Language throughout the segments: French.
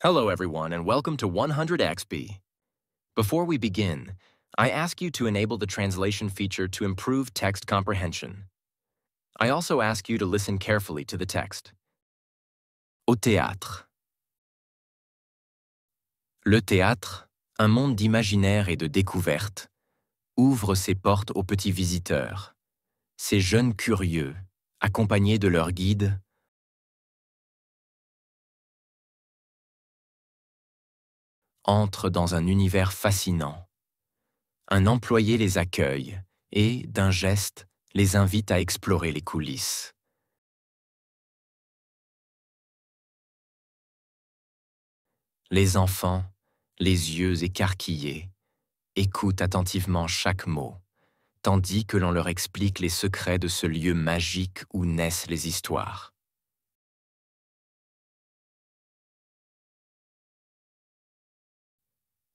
Hello, everyone, and welcome to 100XP. Before we begin, I ask you to enable the translation feature to improve text comprehension. I also ask you to listen carefully to the text. Au théâtre. Le théâtre, un monde d'imaginaire et de découverte, ouvre ses portes aux petits visiteurs, ces jeunes curieux, accompagnés de leur guide, entrent dans un univers fascinant. Un employé les accueille et, d'un geste, les invite à explorer les coulisses. Les enfants, les yeux écarquillés, écoutent attentivement chaque mot, tandis que l'on leur explique les secrets de ce lieu magique où naissent les histoires.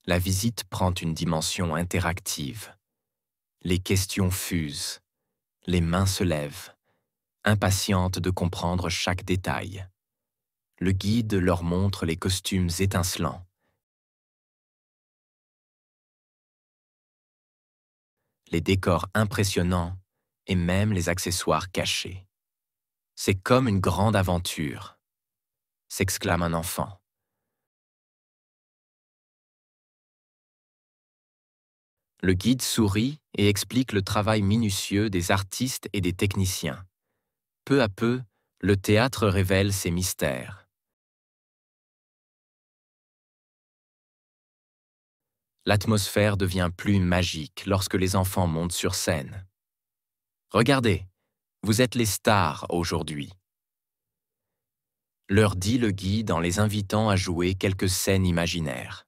La visite prend une dimension interactive. Les questions fusent, les mains se lèvent, impatientes de comprendre chaque détail. Le guide leur montre les costumes étincelants, les décors impressionnants et même les accessoires cachés. C'est comme une grande aventure, s'exclame un enfant. Le guide sourit et explique le travail minutieux des artistes et des techniciens. Peu à peu, le théâtre révèle ses mystères. L'atmosphère devient plus magique lorsque les enfants montent sur scène. Regardez, vous êtes les stars aujourd'hui, leur dit le guide en les invitant à jouer quelques scènes imaginaires.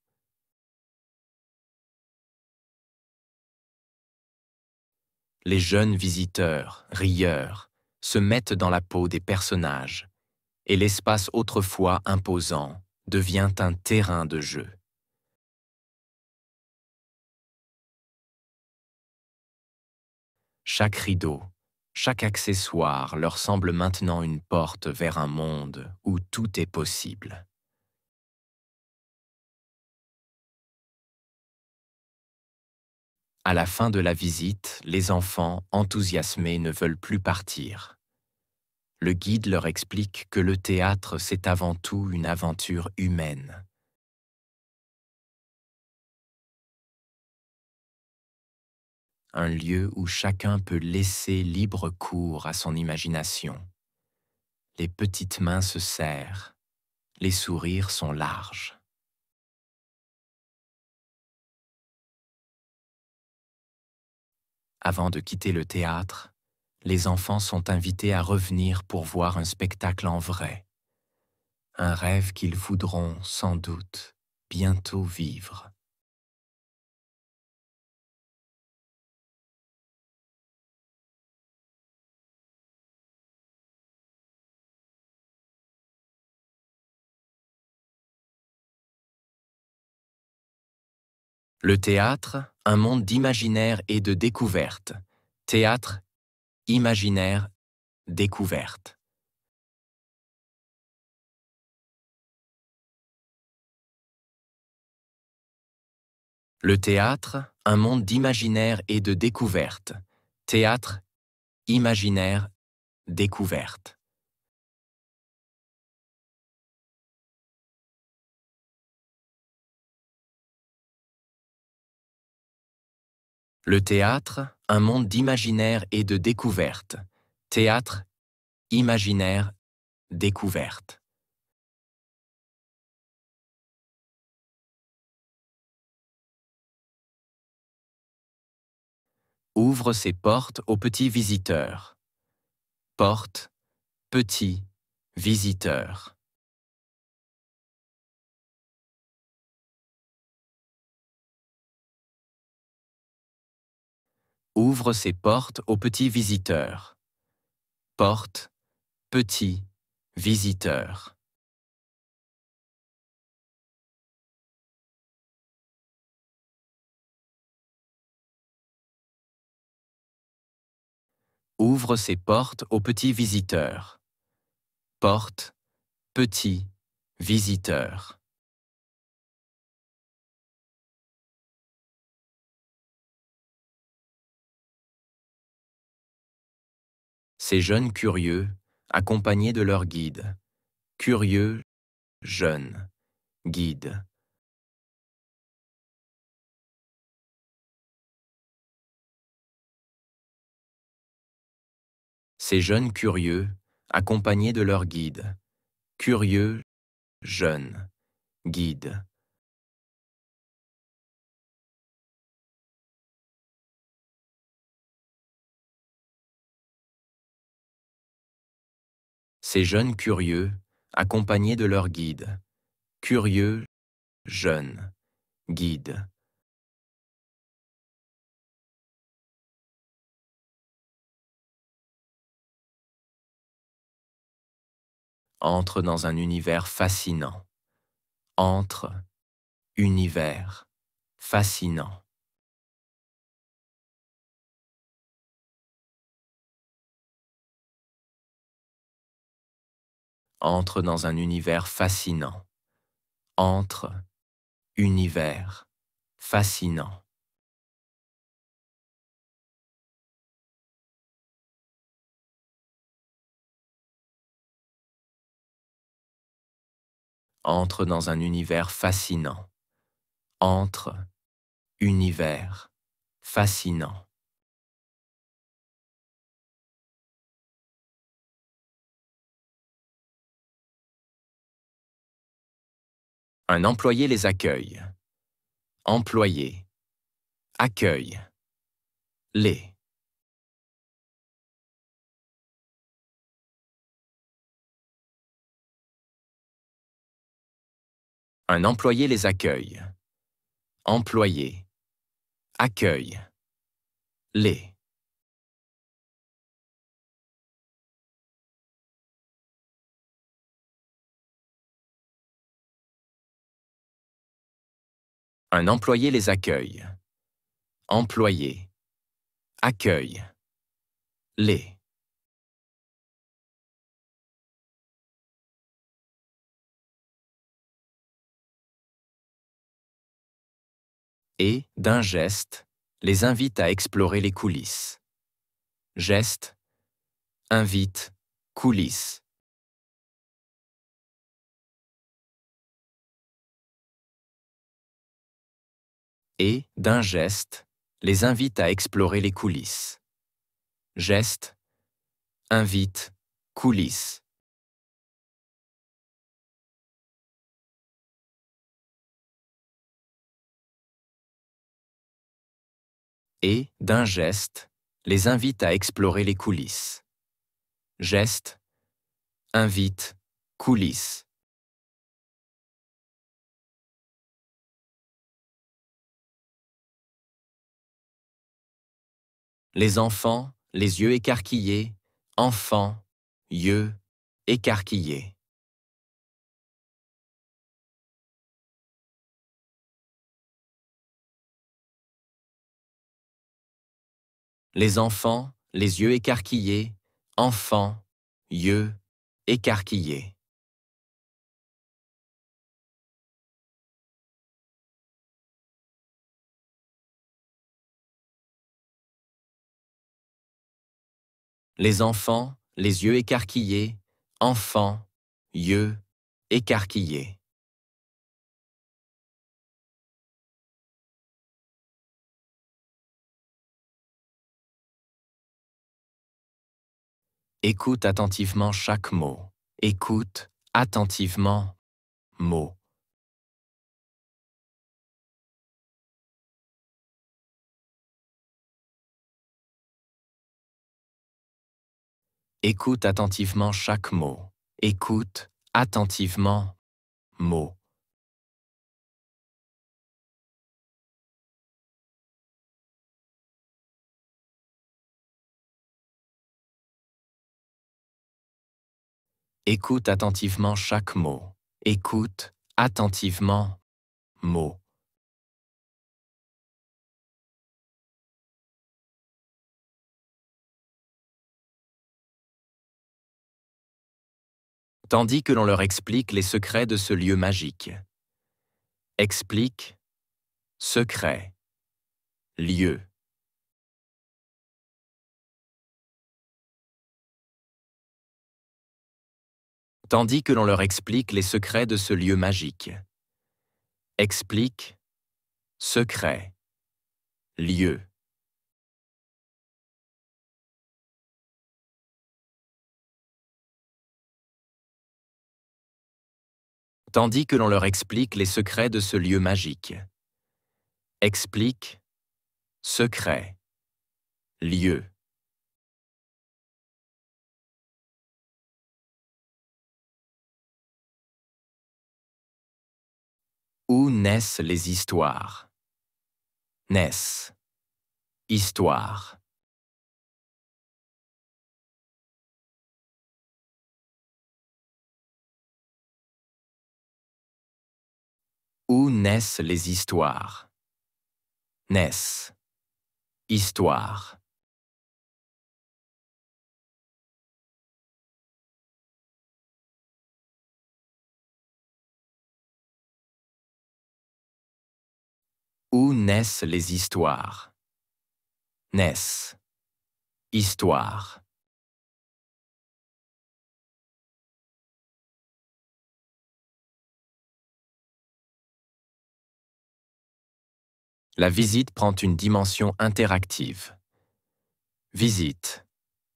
Les jeunes visiteurs, rieurs, se mettent dans la peau des personnages, et l'espace autrefois imposant devient un terrain de jeu. Chaque rideau, chaque accessoire leur semble maintenant une porte vers un monde où tout est possible. À la fin de la visite, les enfants, enthousiasmés, ne veulent plus partir. Le guide leur explique que le théâtre, c'est avant tout une aventure humaine. Un lieu où chacun peut laisser libre cours à son imagination. Les petites mains se serrent, les sourires sont larges. Avant de quitter le théâtre, les enfants sont invités à revenir pour voir un spectacle en vrai. Un rêve qu'ils voudront, sans doute, bientôt vivre. Le théâtre, un monde d'imaginaire et de découverte. Théâtre, imaginaire, découverte. Le théâtre, un monde d'imaginaire et de découverte. Théâtre, imaginaire, découverte. Le théâtre, un monde d'imaginaire et de découverte. Théâtre, imaginaire, découverte. Ouvre ses portes aux petits visiteurs. Porte, petit, visiteur. Ouvre ses portes aux petits visiteurs. Porte, petit, visiteur. Ouvre ses portes aux petits visiteurs. Porte, petit, visiteur. Ces jeunes curieux, accompagnés de leur guide. Curieux, jeunes, guide. Ces jeunes curieux, accompagnés de leur guide. Curieux, jeunes, guide. Ces jeunes curieux, accompagnés de leur guide. Curieux, jeunes, guide. Entre dans un univers fascinant. Entre, univers, fascinant. Entre dans un univers fascinant. Entre, univers, fascinant. Entre dans un univers fascinant. Entre, univers, fascinant. Un employé les accueille. Employé, accueille, les. Un employé les accueille. Employé, accueille, les. Un employé les accueille. Employé, accueille, les. Et, d'un geste, les invite à explorer les coulisses. Geste, invite, coulisses. Et, d'un geste, les invite à explorer les coulisses. Geste, invite, coulisses. Et, d'un geste, les invite à explorer les coulisses. Geste, invite, coulisses. Les enfants, les yeux écarquillés, enfants, yeux, écarquillés. Les enfants, les yeux écarquillés, enfants, yeux, écarquillés. Les enfants, les yeux écarquillés, enfants, yeux, écarquillés. Écoute attentivement chaque mot. Écoute attentivement, mot. Écoute attentivement chaque mot. Écoute attentivement, mot. Écoute attentivement chaque mot. Écoute attentivement, mot. Tandis que l'on leur explique les secrets de ce lieu magique. Explique, secret, lieu. tandis que l'on leur explique les secrets de ce lieu magique. Explique, secret, lieu. Tandis que l'on leur explique les secrets de ce lieu magique. Explique, secret, lieu. Où naissent les histoires? Naissent. Histoire. Où naissent les histoires? Naissent. Histoire. Où naissent les histoires? Naissent. Histoire. La visite prend une dimension interactive. Visite.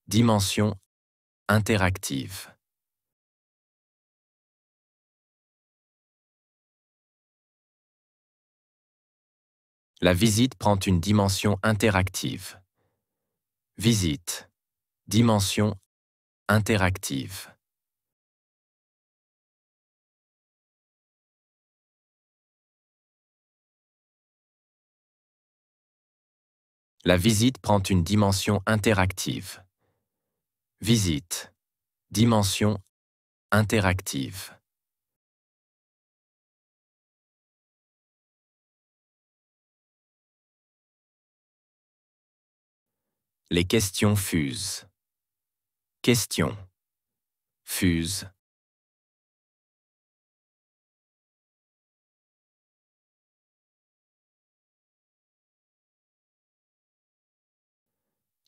Dimension interactive. La visite prend une dimension interactive. Visite. Dimension interactive. La visite prend une dimension interactive. Visite. Dimension interactive. Les questions fusent. Question. Fuse.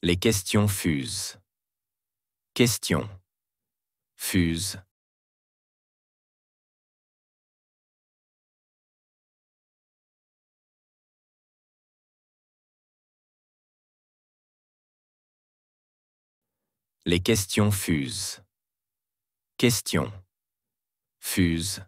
Les questions fusent. Question. Fuse. Les questions fusent. Question. Fuse.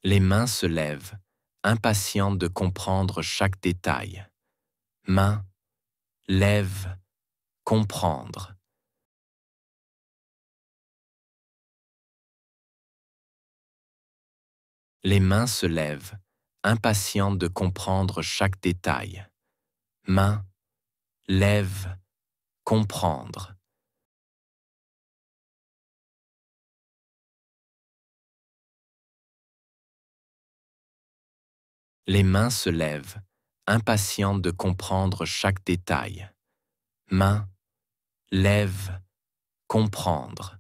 Les mains se lèvent, impatientes de comprendre chaque détail. Mains, lèvent, comprendre. Les mains se lèvent, impatientes de comprendre chaque détail. Mains, lèvent, comprendre. Les mains se lèvent, impatientes de comprendre chaque détail. Mains, lèvent, comprendre.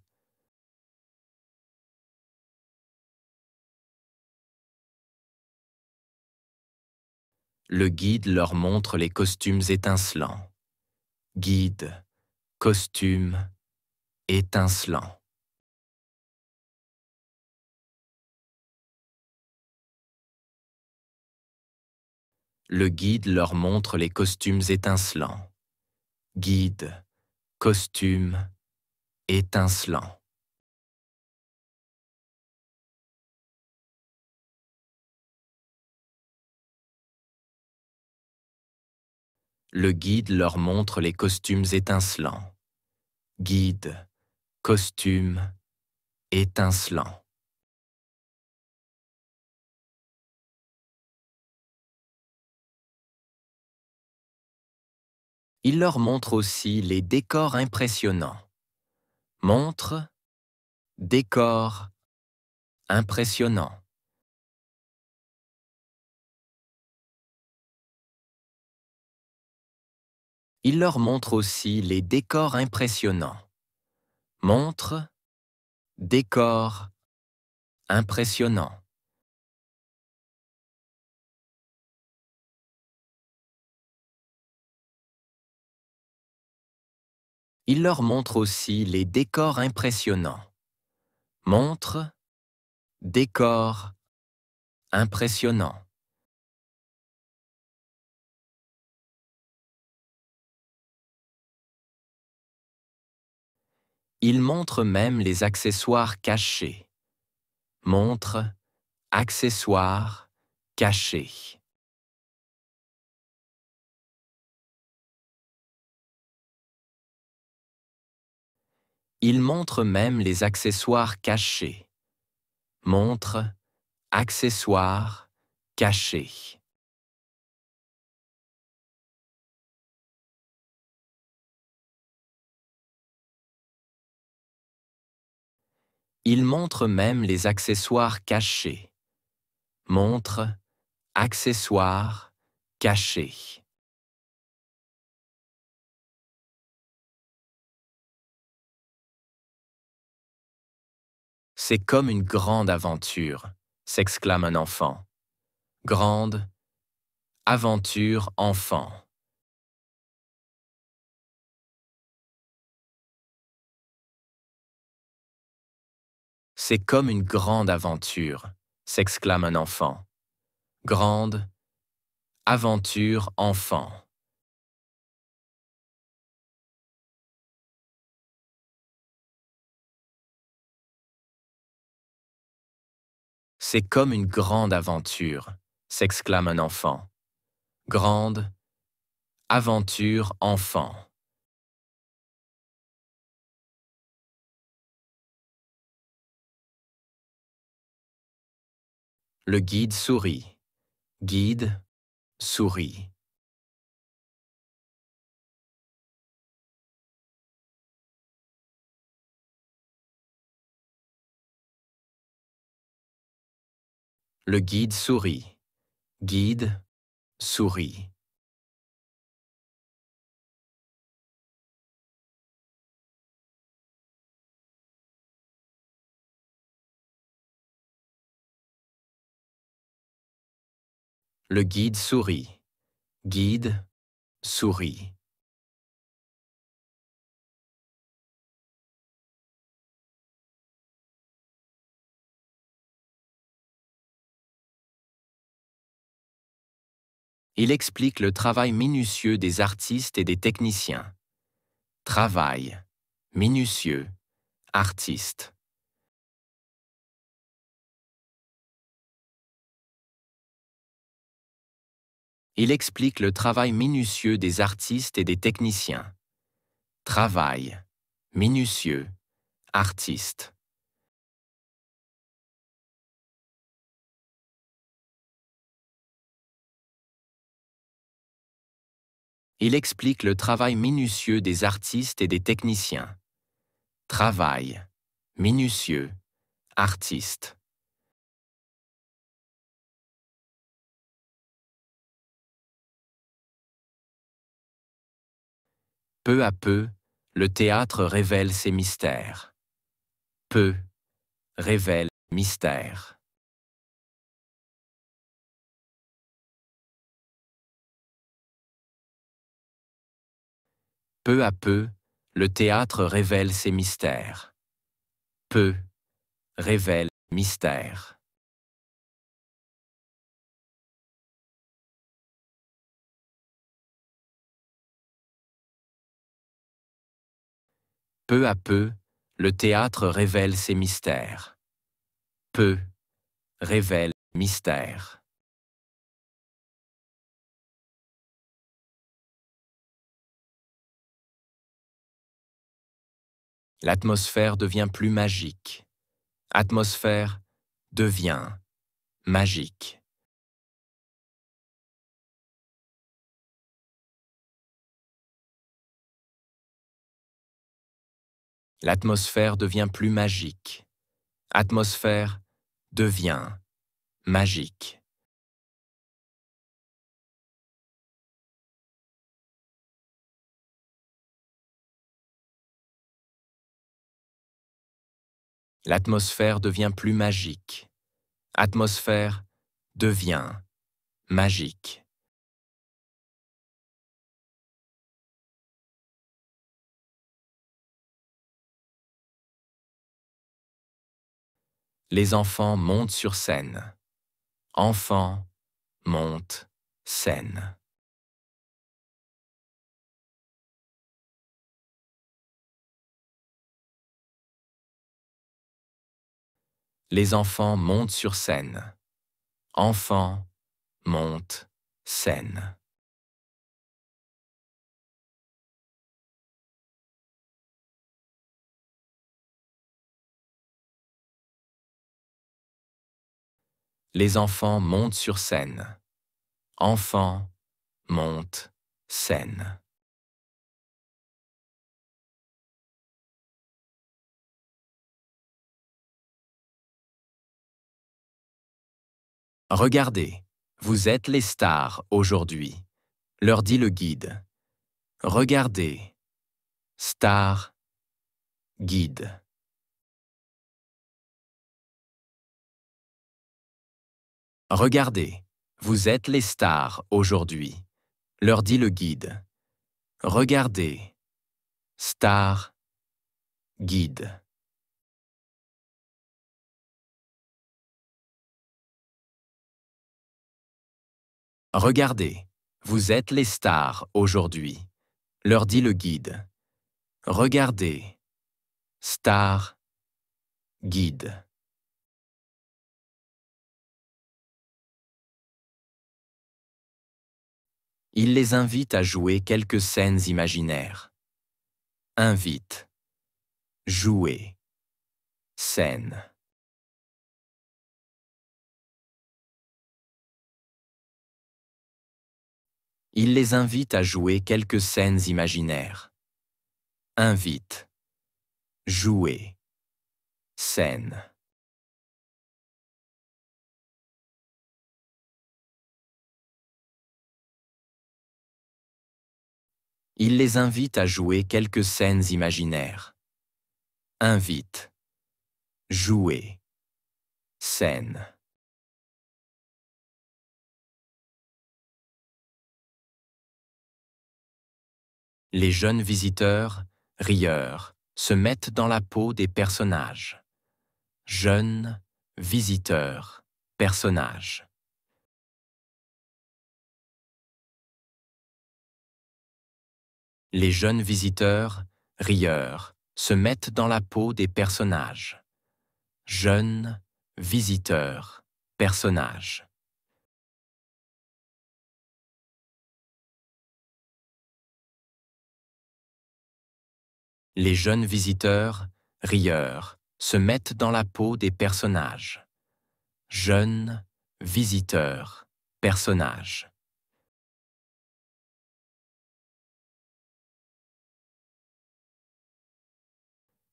Le guide leur montre les costumes étincelants. Guide, costume, étincelant. Le guide leur montre les costumes étincelants. Guide, costume, étincelant. Le guide leur montre les costumes étincelants. Guide, costume, étincelant. Il leur montre aussi les décors impressionnants. Montre, décor, impressionnant. Il leur montre aussi les décors impressionnants. Montre, décor, impressionnant. Il leur montre aussi les décors impressionnants. Montre, décor, impressionnant. Il montre même les accessoires cachés. Montre, accessoires, cachés. Il montre même les accessoires cachés. Montre, accessoires, cachés. Il montre même les accessoires cachés. Montre, accessoires, cachés. C'est comme une grande aventure, s'exclame un enfant. Grande aventure enfant. C'est comme une grande aventure, s'exclame un enfant. Grande aventure enfant. C'est comme une grande aventure, s'exclame un enfant. Grande aventure enfant. Le guide sourit. Guide sourit. Le guide sourit. Guide sourit. Le guide sourit. Guide sourit. Il explique le travail minutieux des artistes et des techniciens. Travail minutieux, artiste. Il explique le travail minutieux des artistes et des techniciens. Travail minutieux, artiste. Il explique le travail minutieux des artistes et des techniciens. Travail minutieux, artiste. Peu à peu, le théâtre révèle ses mystères. Peu révèle mystère. Peu à peu, le théâtre révèle ses mystères. Peu révèle mystère. Peu à peu, le théâtre révèle ses mystères. Peu révèle mystère. L'atmosphère devient plus magique. Atmosphère devient magique. L'atmosphère devient plus magique. Atmosphère devient magique. L'atmosphère devient plus magique. Atmosphère devient magique. Les enfants montent sur scène. Enfants montent scène. Les enfants montent sur scène. Enfants montent scène. Les enfants montent sur scène. Enfants montent scène. Regardez, vous êtes les stars aujourd'hui, leur dit le guide. Regardez, star, guide. Regardez, vous êtes les stars aujourd'hui, leur dit le guide. Regardez, star, guide. Regardez, vous êtes les stars aujourd'hui, leur dit le guide. Regardez, star, guide. Il les invite à jouer quelques scènes imaginaires. Invite, jouer, scène. Il les invite à jouer quelques scènes imaginaires. Invite, jouer, scène. Il les invite à jouer quelques scènes imaginaires. Invite, jouer, scène. Les jeunes visiteurs, rieurs, se mettent dans la peau des personnages. Jeunes visiteurs, personnages. Les jeunes visiteurs, rieurs, se mettent dans la peau des personnages. Jeunes visiteurs, personnages. Les jeunes visiteurs, rieurs, se mettent dans la peau des personnages. Jeunes visiteurs, personnages.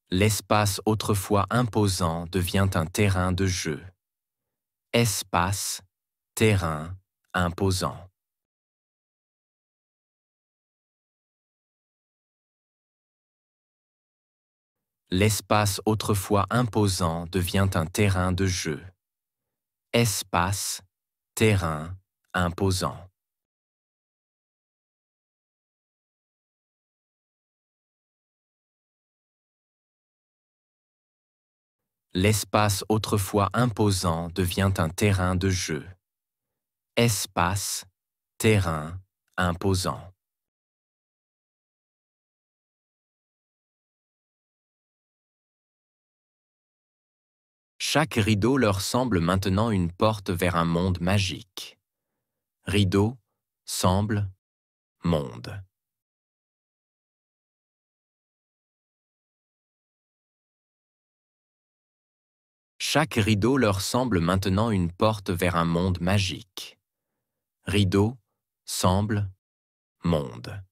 L'espace autrefois imposant devient un terrain de jeu. Espace, terrain, imposant. L'espace autrefois imposant devient un terrain de jeu. Espace, terrain, imposant. L'espace autrefois imposant devient un terrain de jeu. Espace, terrain, imposant. Chaque rideau leur semble maintenant une porte vers un monde magique. Rideau, semble, monde. Chaque rideau leur semble maintenant une porte vers un monde magique. Rideau, semble, monde.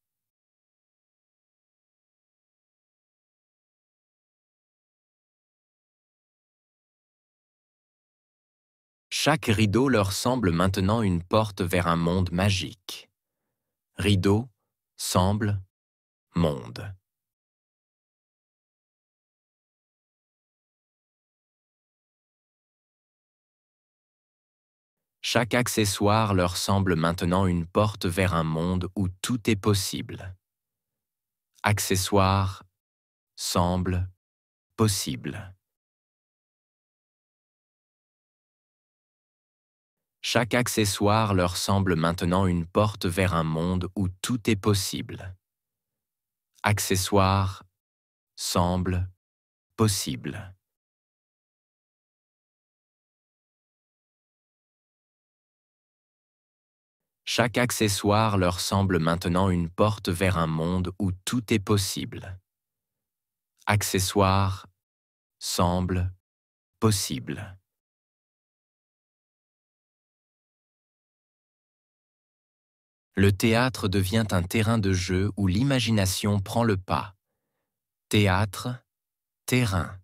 Chaque rideau leur semble maintenant une porte vers un monde magique. Rideau, semble, monde. Chaque accessoire leur semble maintenant une porte vers un monde où tout est possible. Accessoire, semble, possible. Chaque accessoire leur semble maintenant une porte vers un monde où tout est possible. Accessoire semble possible. Chaque accessoire leur semble maintenant une porte vers un monde où tout est possible. Accessoire semble possible. Le théâtre devient un terrain de jeu où l'imagination prend le pas. Théâtre, terrain,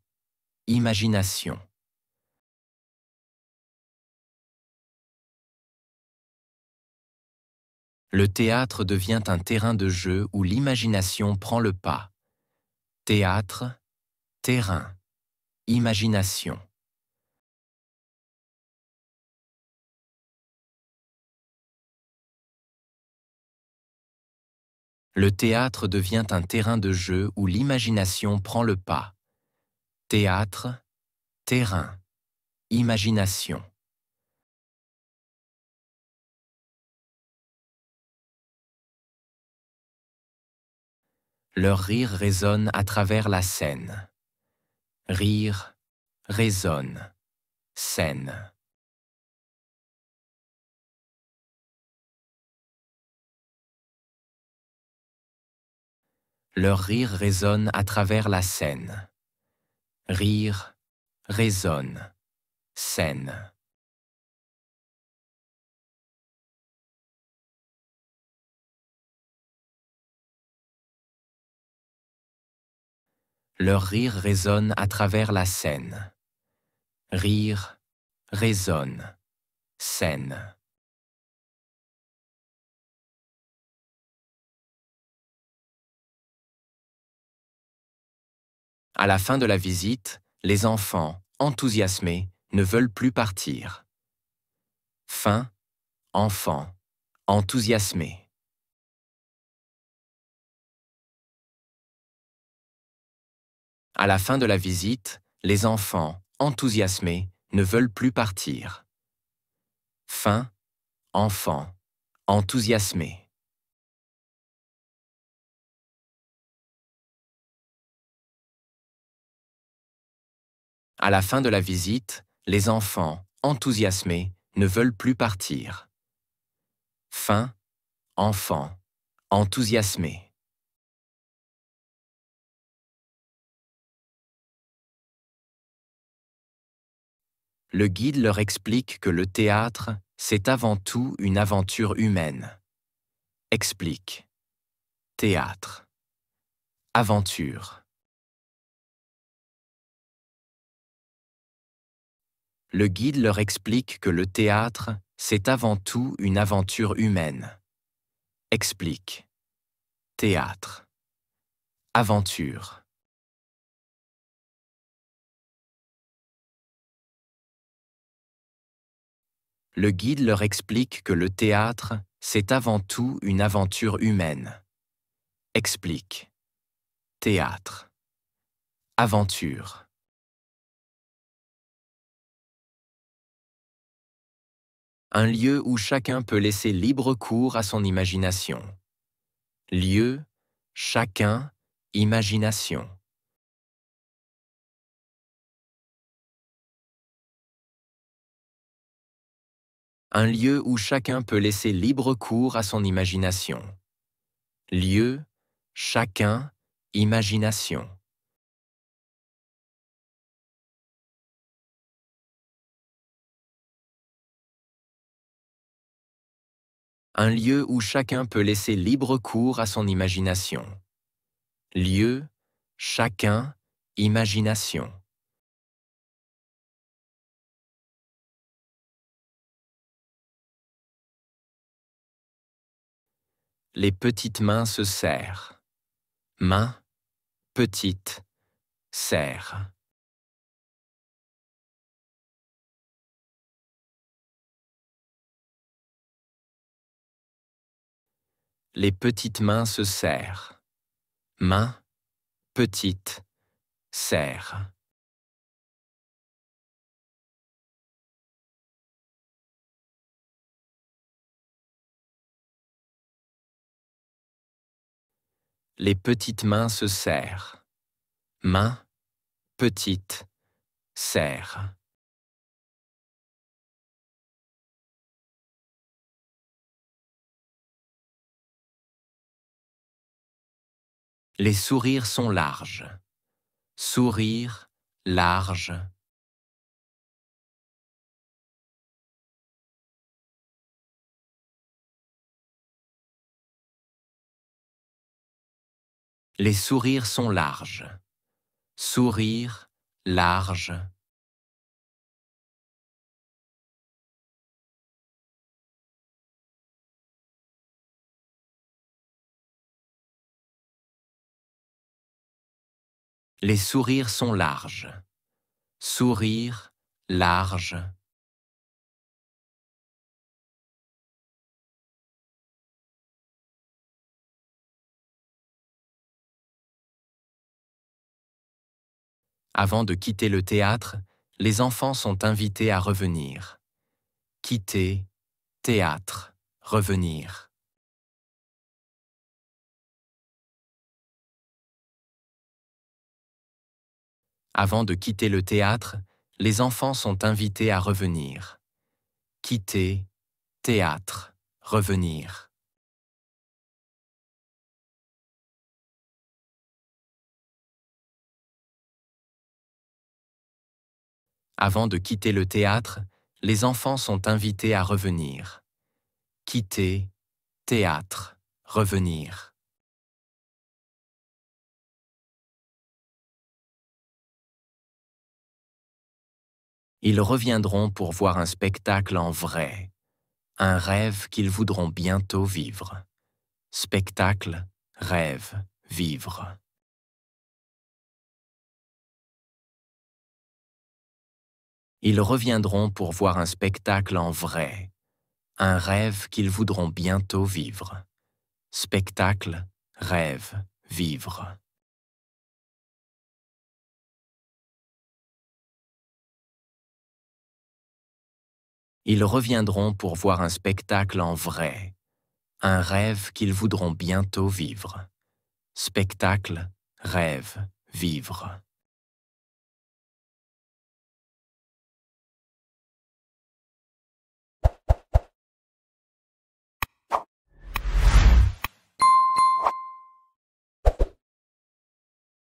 imagination. Le théâtre devient un terrain de jeu où l'imagination prend le pas. Théâtre, terrain, imagination. Le théâtre devient un terrain de jeu où l'imagination prend le pas. Théâtre, terrain, imagination. Leur rire résonne à travers la scène. Rire, résonne, scène. Leur rire résonne à travers la scène. Rire, résonne, scène. Leur rire résonne à travers la scène. Rire, résonne, scène. À la fin de la visite, les enfants, enthousiasmés, ne veulent plus partir. Fin, enfants, enthousiasmés. À la fin de la visite, les enfants, enthousiasmés, ne veulent plus partir. Fin, enfants, enthousiasmés. À la fin de la visite, les enfants, enthousiasmés, ne veulent plus partir. Fin, enfants, enthousiasmés. Le guide leur explique que le théâtre, c'est avant tout une aventure humaine. Explique. Théâtre. Aventure. Le guide leur explique que le théâtre, c'est avant tout une aventure humaine. Explique. Théâtre. Aventure. Le guide leur explique que le théâtre, c'est avant tout une aventure humaine. Explique. Théâtre. Aventure. Un lieu où chacun peut laisser libre cours à son imagination. Lieu, chacun, imagination. Un lieu où chacun peut laisser libre cours à son imagination. Lieu, chacun, imagination. Un lieu où chacun peut laisser libre cours à son imagination. Lieu, chacun, imagination. Les petites mains se serrent. Main, petite, serre. Les petites mains se serrent. Main, petite, serre. Les petites mains se serrent. Main, petite, serre. Les sourires sont larges. Sourire, large. Les sourires sont larges. Sourire, large. Les sourires sont larges. Sourire, large. Avant de quitter le théâtre, les enfants sont invités à revenir. Quitter, théâtre, revenir. Avant de quitter le théâtre, les enfants sont invités à revenir. Quitter, théâtre, revenir. Avant de quitter le théâtre, les enfants sont invités à revenir. Quitter, théâtre, revenir. Ils reviendront pour voir un spectacle en vrai, un rêve qu'ils voudront bientôt vivre. Spectacle, rêve, vivre. Ils reviendront pour voir un spectacle en vrai, un rêve qu'ils voudront bientôt vivre. Spectacle, rêve, vivre. Ils reviendront pour voir un spectacle en vrai, un rêve qu'ils voudront bientôt vivre. Spectacle, rêve, vivre.